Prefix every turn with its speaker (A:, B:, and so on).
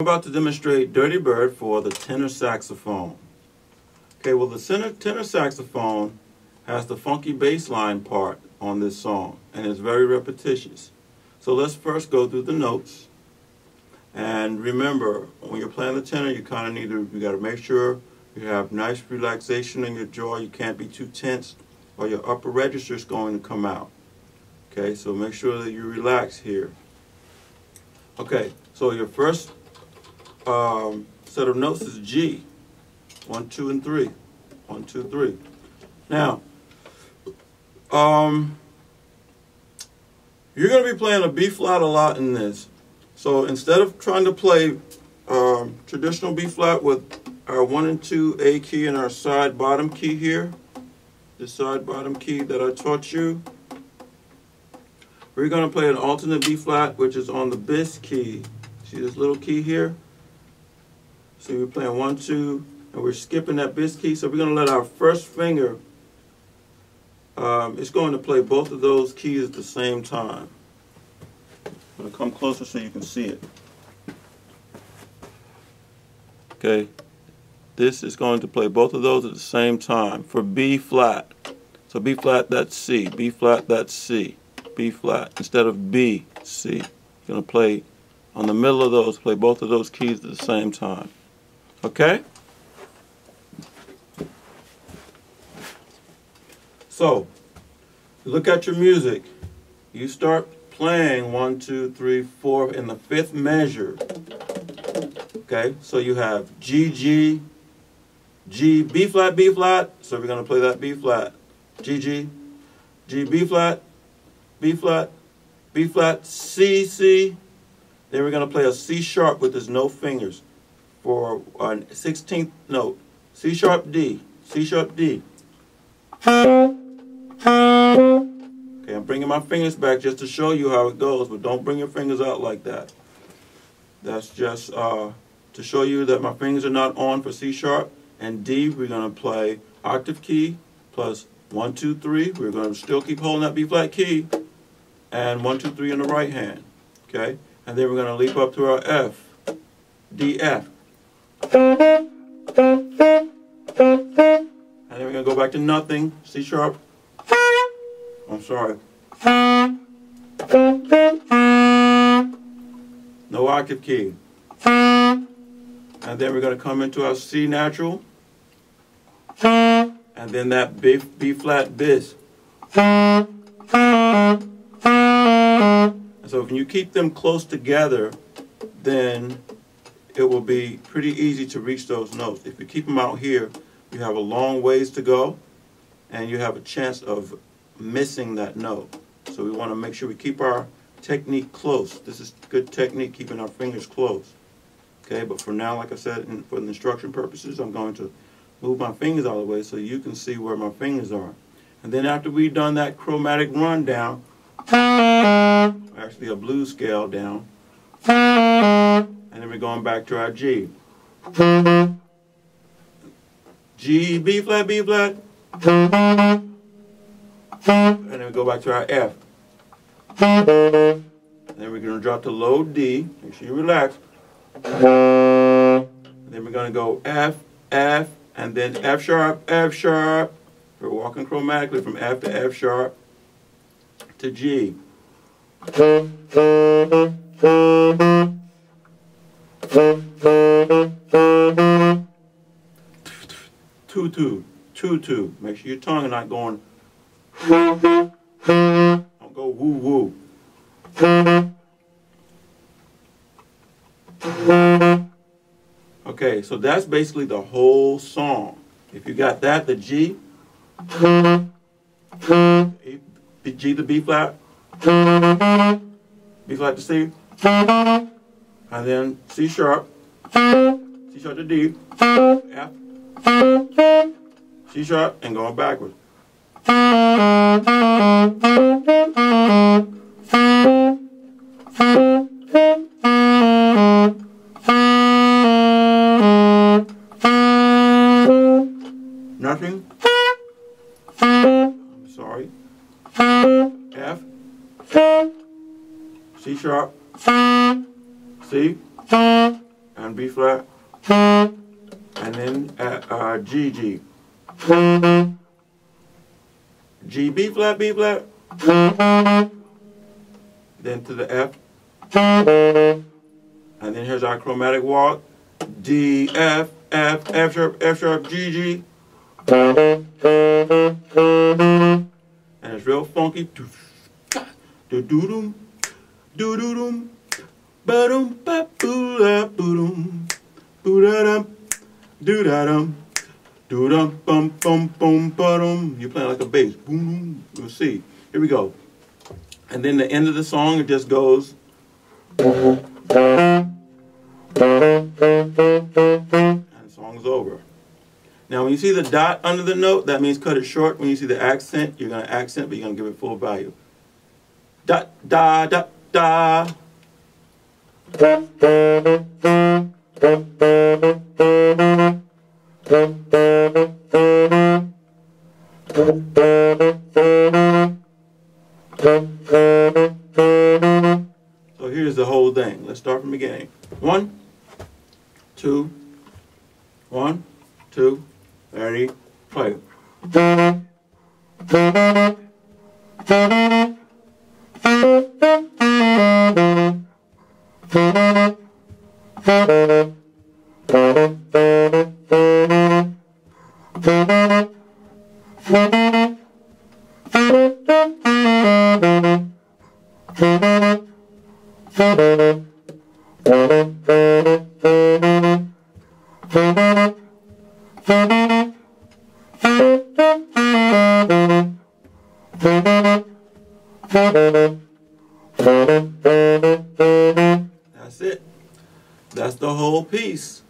A: I'm about to demonstrate Dirty Bird for the tenor saxophone. Okay, well the tenor saxophone has the funky bass line part on this song, and it's very repetitious. So let's first go through the notes. And remember, when you're playing the tenor, you kind of you got to make sure you have nice relaxation in your jaw. You can't be too tense, or your upper register is going to come out. Okay, so make sure that you relax here. Okay, so your first set of notes is G. 1, 2, and 3. 1, 2, 3. Now, you're going to be playing a B flat a lot in this. So instead of trying to play traditional B flat with our 1 and 2 A key and our side bottom key here, the side bottom key that I taught you, we're going to play an alternate B flat, which is on the bis key. See this little key here? See, we're playing 1, 2, and we're skipping that bis key. So we're going to let our first finger, it's going to play both of those keys at the same time. I'm going to come closer so you can see it. Okay, this is going to play both of those at the same time for B flat. So B flat, that's C. B flat, that's C. B flat instead of B, C. You're going to play on the middle of those, play both of those keys at the same time. Okay? So, look at your music. You start playing 1, 2, 3, 4 in the 5th measure. Okay? So you have G, G, G, B flat, B flat. So we're going to play that B flat. G, G, G, B flat, B flat, B flat, C, C. Then we're going to play a C sharp with his no fingers for a 16th note. C sharp, D. C sharp, D. Okay, I'm bringing my fingers back just to show you how it goes, but don't bring your fingers out like that. That's just to show you that my fingers are not on for C sharp. And D, we're going to play octave key plus 1, 2, 3. We're going to still keep holding that B flat key. And 1, 2, 3 in the right hand. Okay? And then we're going to leap up to our F. D, F. And then we're going to go back to nothing. C sharp. I'm sorry. No octave key. And then we're going to come into our C natural. And then that B flat bis. And so if you keep them close together, then it will be pretty easy to reach those notes. If you keep them out here, you have a long ways to go, and you have a chance of missing that note. So we want to make sure we keep our technique close. This is good technique, keeping our fingers close. Okay, but for now, like I said, for the instruction purposes, I'm going to move my fingers out of the way so you can see where my fingers are. And then after we've done that chromatic rundown, actually a blues scale down, and then we're going back to our G. G, B flat, B flat. And then we go back to our F. And then we're going to drop to low D. Make sure you relax. And then we're going to go F, F, and then F sharp, F sharp. We're walking chromatically from F to F sharp to G. 2, 2, 2, 2. Make sure your tongue is not going. Don't go woo woo. Okay, so that's basically the whole song. If you got that, the G, G to B flat, B flat to C, and then C sharp, C sharp to D, F, C sharp, and going backwards. Nothing. I'm sorry. F, C sharp, C, on B flat, and then G, G. G, B flat, then to the F, and then here's our chromatic walk, D, F, F, F sharp, G, G. And it's real funky. Do-do-dum, do-do-dum, ba-dum, ba-boo-da-boo-dum, boo-da-dum, do-da-dum, do-dum, bum, bum, bum, ba-dum. You're playing like a bass. Boom, you'll see. Here we go. And then the end of the song, it just goes. And the song's over. Now, when you see the dot under the note, that means cut it short. When you see the accent, you're going to accent, but you're going to give it full value. Dot, da, da, da. So here's the whole thing. Let's start from the beginning. 1, 2, 1, 2, 3, play. That's it. That's the whole piece.